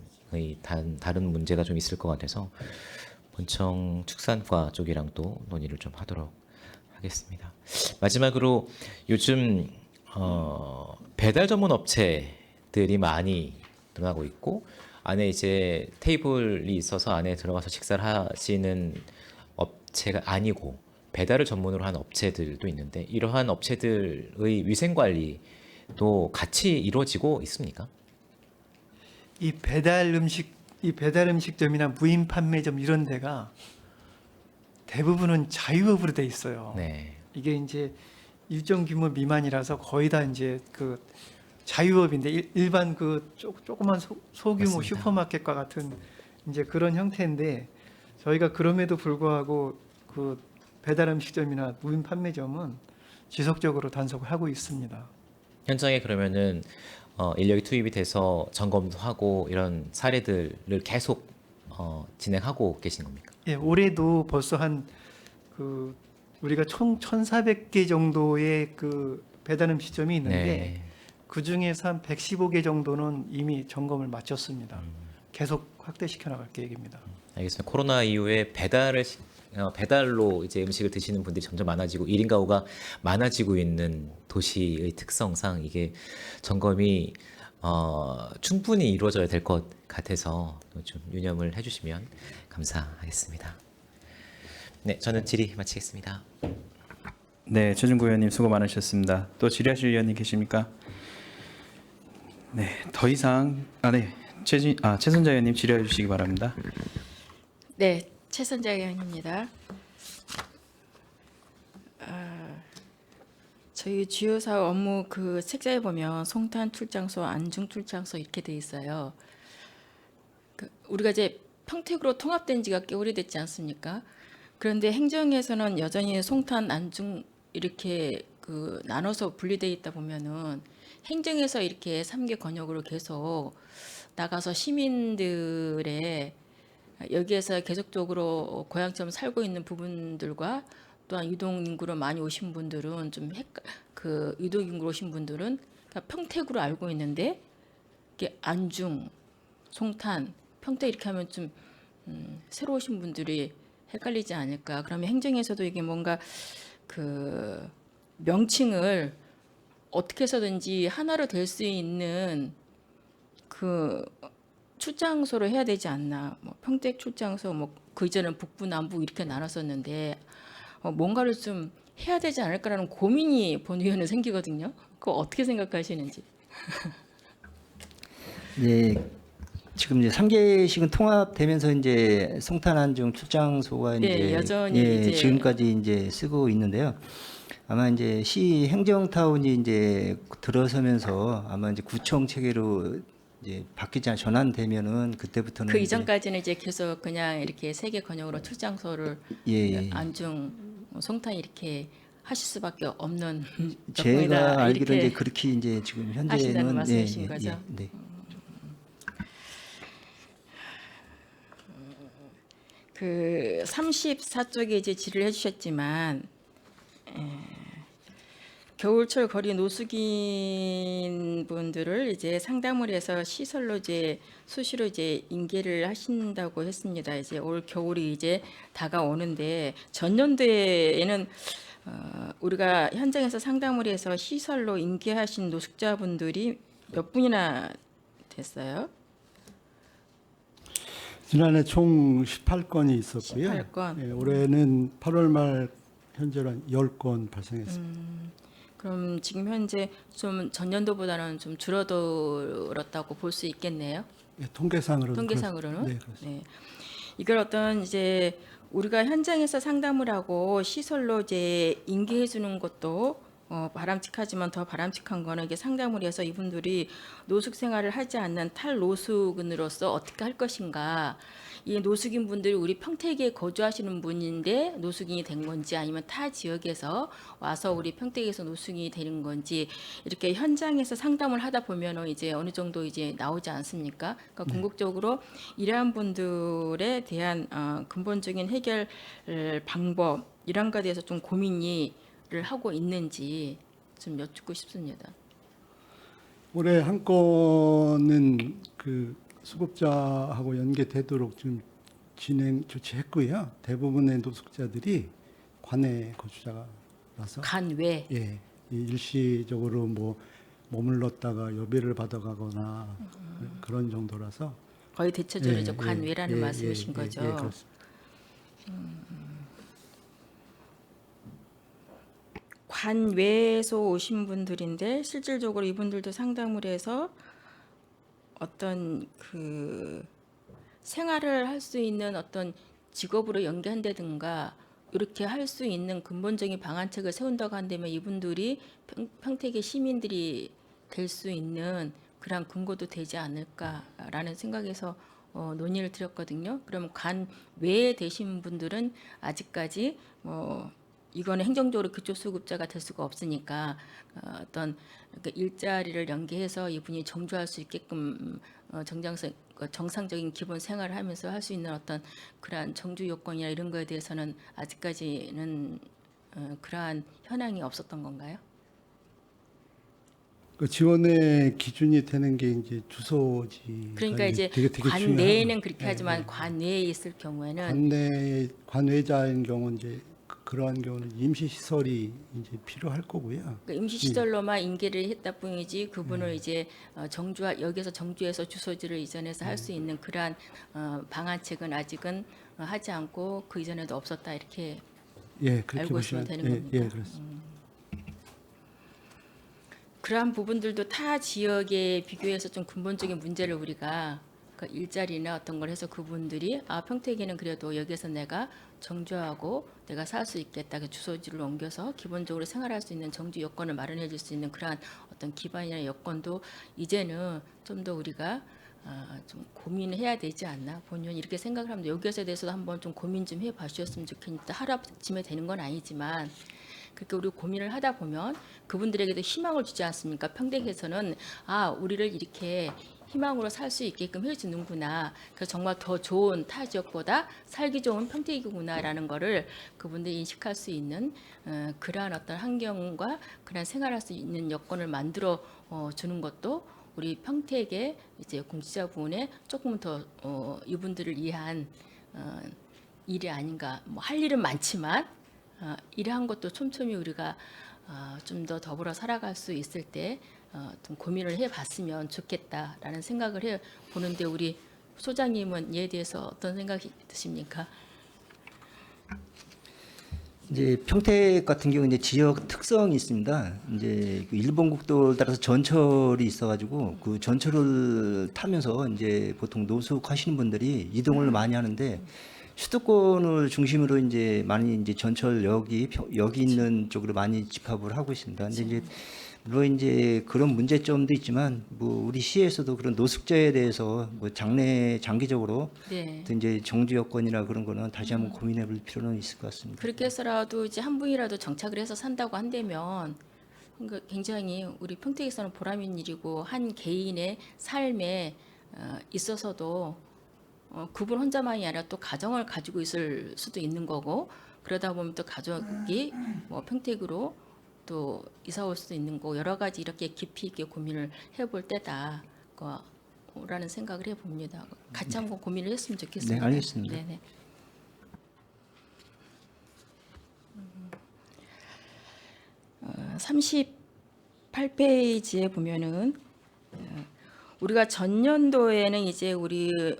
다른 문제가 좀 있을 것 같아서 본청 축산과 쪽이랑 또 논의를 좀 하도록 하겠습니다. 마지막으로 요즘 배달 전문 업체들이 많이 늘어나고 있고 안에 이제 테이블이 있어서 안에 들어가서 식사를 하시는 업체가 아니고 배달을 전문으로 하는 업체들도 있는데 이러한 업체들의 위생 관리도 같이 이루어지고 있습니까? 이 배달 음식점이나 무인 판매점 이런 데가 대부분은 자유업으로 돼 있어요. 네. 이게 이제 일정 규모 미만이라서 거의 다 이제 그 자유업인데 일반 그 조그만 소규모 맞습니다. 슈퍼마켓과 같은 이제 그런 형태인데 저희가 그럼에도 불구하고 그 배달 음식점이나 무인 판매점은 지속적으로 단속을 하고 있습니다. 현장에 그러면은 인력이 투입이 돼서 점검도 하고 이런 사례들을 계속 진행하고 계신 겁니까? 예, 올해도 벌써 우리가 총 1,400개 정도의 그 배달 음식점이 있는데 네. 그 중에서 한 115개 정도는 이미 점검을 마쳤습니다. 계속 확대시켜 나갈 계획입니다. 알겠습니다. 코로나 이후에 배달로 이제 음식을 드시는 분들이 점점 많아지고 1인 가구가 많아지고 있는 도시의 특성상 이게 점검이 충분히 이루어져야 될 것 같아서 좀 유념을 해주시면 감사하겠습니다. 네, 저는 질의 마치겠습니다. 네, 최준구 의원님 수고 많으셨습니다. 또 질의하실 의원님 계십니까? 네, 더 이상 최선자 의원님 질의해 주시기 바랍니다. 네, 최선자 의원입니다. 저희 주요 사업 업무 그 책자에 보면 송탄 출장소, 안중 출장소 이렇게 돼 있어요. 우리가 이제 평택으로 통합된 지가 꽤 오래됐지 않습니까? 그런데 행정에서는 여전히 송탄, 안중 이렇게 그 나눠서 분리돼 있다 보면은 행정에서 이렇게 3개 권역으로 계속 나가서 시민들의 여기에서 계속적으로 고향처럼 살고 있는 부분들과 또한 유동 인구로 많이 오신 분들은 그 유동 인구로 오신 분들은 그러니까 평택으로 알고 있는데 이게 안중, 송탄, 평택 이렇게 하면 좀 새로 오신 분들이 헷갈리지 않을까. 그러면 행정에서도 이게 뭔가 그 명칭을 어떻게 해서든지 하나로 될 수 있는 그 출장소로 해야 되지 않나. 뭐 평택 출장소, 뭐 그 이전에는 북부, 남부 이렇게 나눴었는데 뭔가를 좀 해야 되지 않을까라는 고민이 본 의원은 생기거든요. 그거 어떻게 생각하시는지. 네, 지금 이제 3개씩은 통합되면서 이제 송탄 안중 출장소가 네, 이제 여전히 이제 지금까지 이제 쓰고 있는데요. 아마 이제 시 행정타운이 이제 들어서면서 아마 이제 구청 체계로 이제 바뀌지 전환되면은 그때부터는 그 이제 이전까지는 이제 계속 그냥 이렇게 세계 권역으로 출장소를 예. 안중, 송탄 이렇게 하실 수밖에 없는 제가 여건이다. 알기로 이렇게 이제 그렇게 이제 지금 하신다는 현재는 말씀이신 거죠? 네. 그 34쪽에 이제 질의를 해주셨지만 겨울철 거리 노숙인 분들을 이제 상담을 해서 시설로 이제 수시로 이제 인계를 하신다고 했습니다. 이제 올 겨울이 이제 다가오는데 전년도에는 우리가 현장에서 상담을 해서 시설로 인계하신 노숙자분들이 몇 분이나 됐어요? 지난해 총 18건이 있었고요. 18건. 예, 올해는 8월 말 현재로 한 10건 발생했습니다. 그럼 지금 현재 좀 전년도보다는 좀 줄어들었다고 볼 수 있겠네요. 예, 통계상으로는 통계상으로는. 네, 그렇습니다. 네. 이걸 어떤 이제 우리가 현장에서 상담을 하고 시설로 이제 인계해 주는 것도 바람직하지만 더 바람직한 거는 이게 상담을 해서 이분들이 노숙 생활을 하지 않는 탈노숙인으로서 어떻게 할 것인가. 이 노숙인 분들이 우리 평택에 거주하시는 분인데 노숙인이 된 건지 아니면 타 지역에서 와서 우리 평택에서 노숙인이 되는 건지 이렇게 현장에서 상담을 하다 보면은 이제 어느 정도 이제 나오지 않습니까? 그러니까 궁극적으로 이러한 분들에 대한 근본적인 해결 방법 이런 것에 대해서 좀 고민을 하고 있는지 좀 여쭙고 싶습니다. 올해 한 건은 그 수급자하고 연계되도록 좀 진행 조치했고요. 대부분의 노숙자들이 관내 거주자라서 간외. 예, 이 일시적으로 뭐 머물렀다가 여비를 받아가거나 그런 정도라서 거의 대체적으로 이제 예, 관외라는 예, 말씀이신 예, 거죠. 예, 그렇습니다. 관외에서 오신 분들인데 실질적으로 이분들도 상담을 해서 어떤 그 생활을 할 수 있는 어떤 직업으로 연계한다든가 이렇게 할 수 있는 근본적인 방안책을 세운다고 한다면 이분들이 평택의 시민들이 될 수 있는 그런 근거도 되지 않을까라는 생각에서 논의를 드렸거든요. 그럼 관 외에 되신 분들은 아직까지 이거는 행정적으로 기초 수급자가 될 수가 없으니까 어떤 일자리를 연계해서 이분이 정주할 수 있게끔 정상적인 기본 생활을 하면서 할 수 있는 어떤 그러한 정주 요건이나 이런 거에 대해서는 아직까지는 그러한 현황이 없었던 건가요? 그 지원의 기준이 되는 게 이제 주소지. 그러니까 이제 되게 관 중요하고. 내에는 그렇게 예, 하지만 예. 관 외에 있을 경우에는 관외자인 경우 이제 그러한 경우는 임시 시설이 이제 필요할 거고요. 그러니까 임시시설로만 인계를 했다 뿐이지 그분을 이제 여기서 정주해서 주소지를 이전해서 할 수 있는 그러한 방안책은 아직은 하지 않고 그 이전에도 없었다 이렇게 예, 그렇게 알고 있으면 보시면 되는 예, 겁니다. 예, 그렇습니다. 그러한 부분들도 타 지역에 비교해서 좀 근본적인 문제를 우리가 그 일자리나 어떤 걸 해서 그분들이 평택에는 그래도 여기서 내가 정주하고 내가 살 수 있겠다. 그 주소지를 옮겨서 기본적으로 생활할 수 있는 정주 여건을 마련해 줄 수 있는 그러한 어떤 기반이나 여건도 이제는 좀 더 우리가 좀 고민해야 되지 않나 본연 이렇게 생각을 합니다. 여기에 대해서도 한번 좀 고민 좀 해봐주셨으면 좋겠습니다. 하루아침에 되는 건 아니지만 그렇게 우리 고민을 하다 보면 그분들에게도 희망을 주지 않습니까? 평택에서는 우리를 이렇게 희망으로 살 수 있게끔 해주는구나. 그래서 정말 더 좋은 타 지역보다 살기 좋은 평택이구나라는 거를 그분들이 인식할 수 있는 그러한 어떤 환경과 그러한 생활할 수 있는 여건을 만들어 주는 것도 우리 평택의 이제 공직자분의 조금 더 이분들을 위한 일이 아닌가. 뭐 할 일은 많지만 이러한 것도 촘촘히 우리가 좀 더 더불어 살아갈 수 있을 때 좀 고민을 해봤으면 좋겠다라는 생각을 해 보는데 우리 소장님은 이에 대해서 어떤 생각이 드십니까? 이제 평택 같은 경우 이제 지역 특성이 있습니다. 이제 그 일본 국도를 따라서 전철이 있어가지고 그 전철을 타면서 이제 보통 노숙하시는 분들이 이동을 많이 하는데 수도권을 중심으로 이제 많이 이제 전철역이 여기 있는 쪽으로 많이 집합을 하고 있습니다. 근데 이제 물론 이제 그런 문제점도 있지만 뭐 우리 시에서도 그런 노숙자에 대해서 뭐 장기적으로 네. 이제 정주 여건이나 그런 거는 다시 한번 고민해볼 필요는 있을 것 같습니다. 그렇게 해서라도 이제 한 분이라도 정착을 해서 산다고 한다면 그러니까 굉장히 우리 평택에서는 보람 있는 일이고 한 개인의 삶에 있어서도 그분 혼자만이 아니라 또 가정을 가지고 있을 수도 있는 거고 그러다 보면 또 가족이 뭐 평택으로 또 이사 올 수도 있는 거 여러 가지 이렇게 깊이 있게 고민을 해볼 때다라는 생각을 해봅니다. 같이 한번 고민을 했으면 좋겠습니다. 네, 알겠습니다. 네네. 38페이지에 보면은 우리가 전년도에는 이제 우리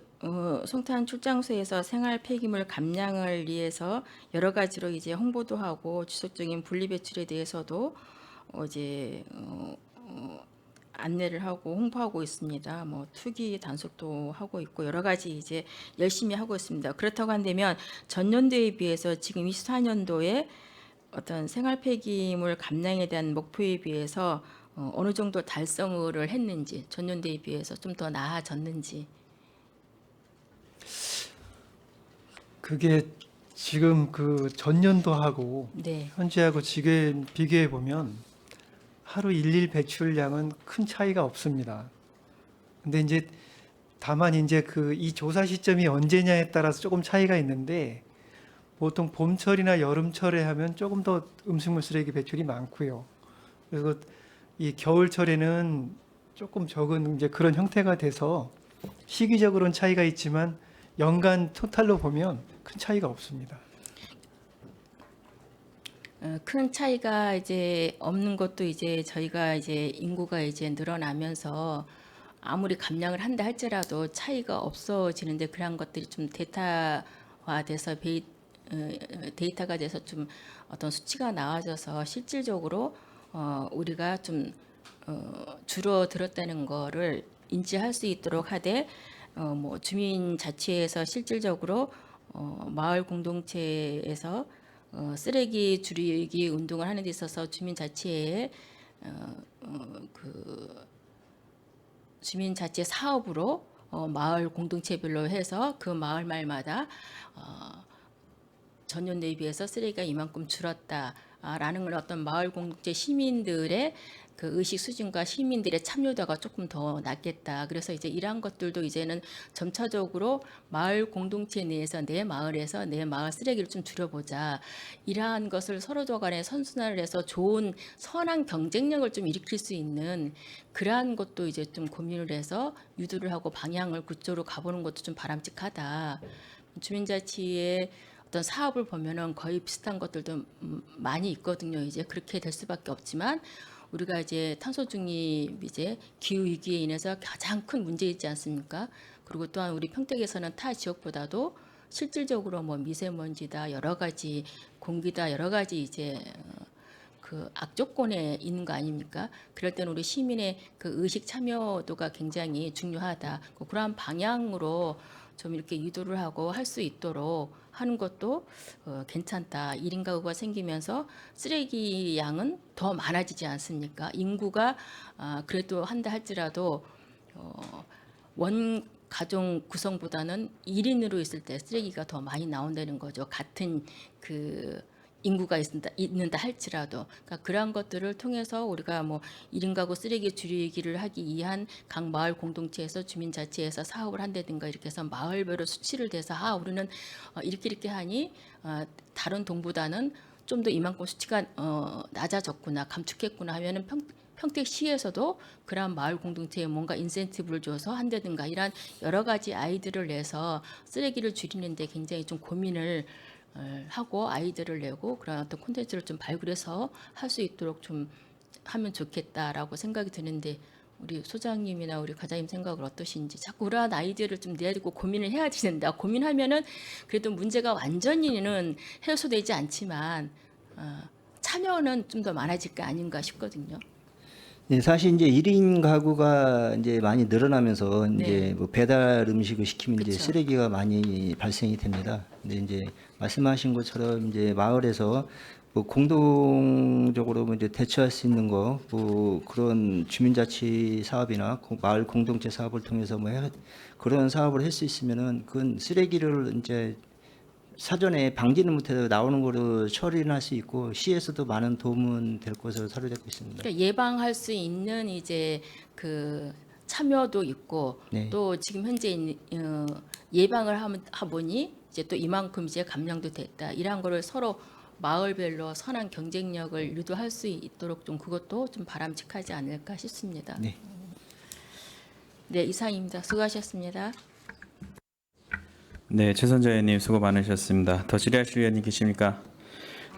송탄 출장소에서 생활 폐기물 감량을 위해서 여러 가지로 이제 홍보도 하고 지속적인 분리 배출에 대해서도 이제 안내를 하고 홍보하고 있습니다. 뭐 투기 단속도 하고 있고 여러 가지 이제 열심히 하고 있습니다. 그렇다고 한다면 전년도에 비해서 지금 24년도에 어떤 생활 폐기물 감량에 대한 목표에 비해서 어느 정도 달성을 했는지, 전년도에 비해서 좀 더 나아졌는지. 그게 지금 그 전년도하고 네, 현재하고 지금 비교해 보면 하루 일일 배출량은 큰 차이가 없습니다. 근데 이제 다만 이제 그 이 조사 시점이 언제냐에 따라서 조금 차이가 있는데 보통 봄철이나 여름철에 하면 조금 더 음식물 쓰레기 배출이 많고요. 그리고 이 겨울철에는 조금 적은 이제 그런 형태가 돼서 시기적으로는 차이가 있지만 연간 토탈로 보면 큰 차이가 없습니다. 큰 차이가 이제 없는 것도 이제 저희가 이제 인구가 이제 늘어나면서 아무리 감량을 한다 할지라도 차이가 없어지는데 그런 것들이 좀 데이터화돼서 데이터가 돼서 좀 어떤 수치가 나와져서 실질적으로 우리가 좀 줄어들었다는 거를 인지할 수 있도록 하되 뭐 주민자치에서 실질적으로 마을 공동체에서 쓰레기 줄이기 운동을 하는 데 있어서 주민자치의 그 주민자치 사업으로 마을 공동체별로 해서 그 마을 말마다 전년도에 비해서 쓰레기가 이만큼 줄었다라는 어떤 마을 공동체 시민들의 그 의식 수준과 시민들의 참여도가 조금 더 낮겠다. 그래서 이제 이러한 것들도 이제는 점차적으로 마을 공동체 내에서 내 마을에서 내 마을 쓰레기를 좀 줄여보자. 이러한 것을 서로 간에 선순환을 해서 좋은 선한 경쟁력을 좀 일으킬 수 있는 그러한 것도 이제 좀 고민을 해서 유도를 하고 방향을 그쪽으로 가보는 것도 좀 바람직하다. 주민자치의 어떤 사업을 보면은 거의 비슷한 것들도 많이 있거든요. 이제 그렇게 될 수밖에 없지만 우리가 이제 탄소 중립 이제 기후 위기에 인해서 가장 큰 문제이지 않습니까? 그리고 또한 우리 평택에서는 타 지역보다도 실질적으로 뭐 미세먼지다 여러 가지 공기다 여러 가지 이제 그 악조건에 있는 거 아닙니까? 그럴 때는 우리 시민의 그 의식 참여도가 굉장히 중요하다. 그러한 방향으로 좀 이렇게 유도를 하고 할 수 있도록 하는 것도 괜찮다. 1인 가구가 생기면서 쓰레기 양은 더 많아지지 않습니까? 인구가 그래도 한다 할지라도 원 가정 구성보다는 1인으로 있을 때 쓰레기가 더 많이 나온다는 거죠. 같은 그 인구가 있는다 할지라도 그러니까 그러한 것들을 통해서 우리가 뭐 1인 가구 쓰레기 줄이기를 하기 위한 각 마을 공동체에서 주민자치에서 사업을 한다든가 이렇게 해서 마을별로 수치를 대서 우리는 이렇게 하니 다른 동보다는 좀 더 이만큼 수치가 낮아졌구나 감축했구나 하면은 평택시에서도 그러한 마을 공동체에 뭔가 인센티브를 줘서 한다든가 이런 여러 가지 아이디어를 내서 쓰레기를 줄이는데 굉장히 좀 고민을 하고 아이디어를 내고 그런 어떤 콘텐츠를 좀 발굴해서 할 수 있도록 좀 하면 좋겠다라고 생각이 드는데 우리 소장님이나 우리 과장님 생각은 어떠신지 자꾸 그러한 아이디어를 좀 내고 고민을 해야 된다. 고민하면은 그래도 문제가 완전히는 해소되지 않지만 참여는 좀 더 많아질 게 아닌가 싶거든요. 네, 사실 이제 1인 가구가 이제 많이 늘어나면서 이제 뭐 배달 음식을 시키면 이제 그쵸. 쓰레기가 많이 발생이 됩니다. 근데 이제 말씀하신 것처럼 이제 마을에서 뭐 공동적으로 뭐 이제 대처할 수 있는 거, 뭐 그런 주민자치 사업이나 마을 공동체 사업을 통해서 뭐 그런 사업을 할 수 있으면은 그건 쓰레기를 이제 사전에 방지는 못해도 나오는 거로 처리를 할 수 있고 시에서도 많은 도움은 될 것으로 사료되고 있습니다. 그러니까 예방할 수 있는 이제 그 참여도 있고 네. 또 지금 현재 예방을 하보니 이제 또 이만큼 이제 감량도 됐다 이러한 거를 서로 마을별로 선한 경쟁력을 유도할 수 있도록 좀 그것도 좀 바람직하지 않을까 싶습니다. 네. 네, 이상입니다. 수고하셨습니다. 네, 최선자 의원님 수고 많으셨습니다. 더 질의하실 의원님 계십니까?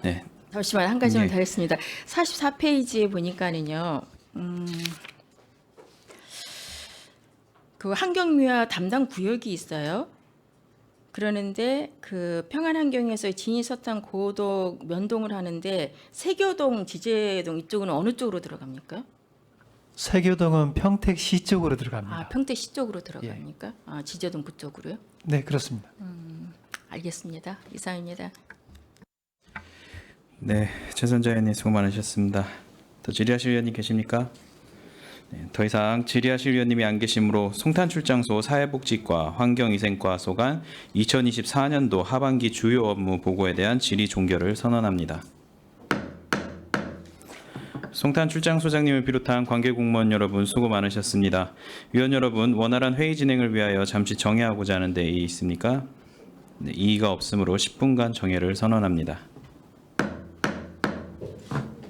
네, 잠시만 한 가지만 네. 더 하겠습니다. 44페이지에 보니까는요. 그 환경미화 담당 구역이 있어요. 그러는데 그 평안환경에서 진이서탄 고독 면동을 하는데 세교동, 지제동 이쪽은 어느 쪽으로 들어갑니까? 세교동은 평택시 쪽으로 들어갑니다. 아, 평택시 쪽으로 들어갑니까? 아, 지제동 그쪽으로요? 네, 그렇습니다. 알겠습니다. 이상입니다. 네, 최선자 의원님 수고 많으셨습니다. 더 질의하실 의원님 계십니까? 네, 더 이상 질의하실 의원님이 안 계시므로 송탄출장소 사회복지과 환경위생과 소관 2024년도 하반기 주요 업무 보고에 대한 질의 종결을 선언합니다. 송탄출장소장님을 비롯한 관계 공무원 여러분 수고 많으셨습니다. 위원 여러분, 원활한 회의 진행을 위하여 잠시 정회하고자 하는 데 이의 있습니까? 네, 이의가 없으므로 10분간 정회를 선언합니다.